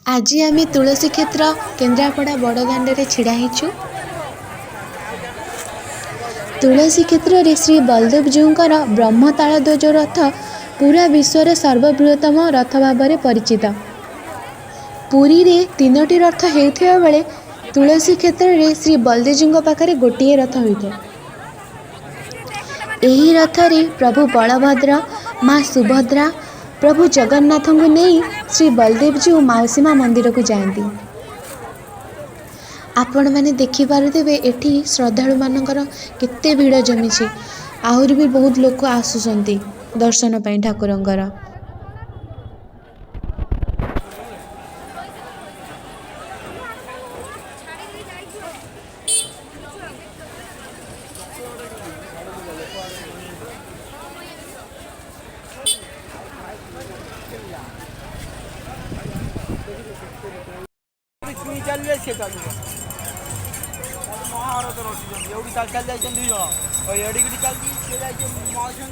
आज आम तुलसी क्षेत्र केन्द्रापड़ा बड़दाण्ड छिड़ा होइछु। तुलसी क्षेत्र में श्री बलदेव जीव ब्रह्मतालध्वज रथ पूरा विश्वर सर्वबृहत्तम रथ भाव में परिचित। पुरी रे 3टी रथ होता बेले तुलसी क्षेत्र में श्री बलदेव जीव पाखे गोटे रथ होता है। यही रथ रे प्रभु बलभद्र, माँ सुभद्रा, प्रभु जगन्नाथ को नहीं श्री बलदेव जी मौसीमा मंदिर को जाती। आपण मैंने देखिपे एठी श्रद्धालु मानकर केते भीड़ जमी। आहरी भी बहुत लोग आसुचंती दर्शन पाई ठाकुरंकर। महाभारत रखी एवढी चाल चाल जाए दुई जन एडिकी चलती सी जाए माउसी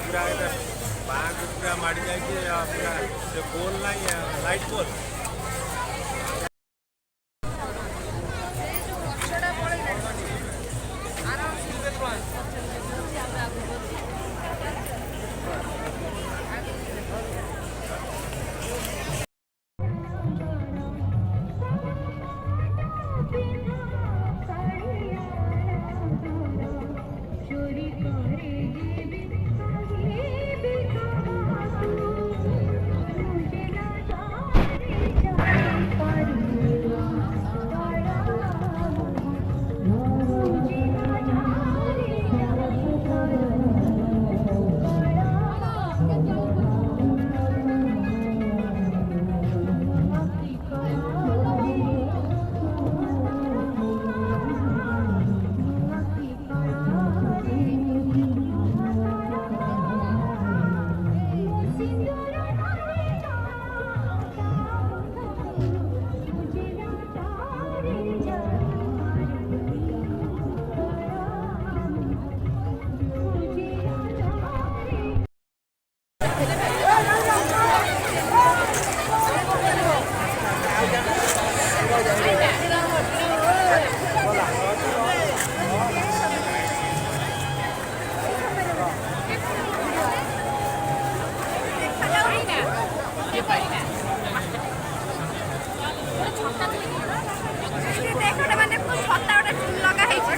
पूरा बाग पूरा माड़ी जाए पूरा पोल ना लाइट पोल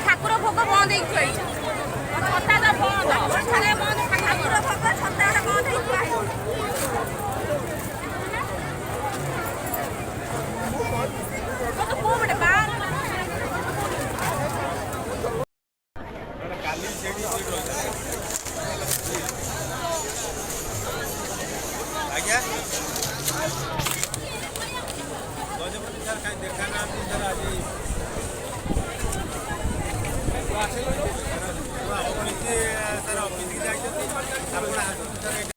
ठाकुर भोग बंद आज्ञा देखा ना सर ऑफिस की जाए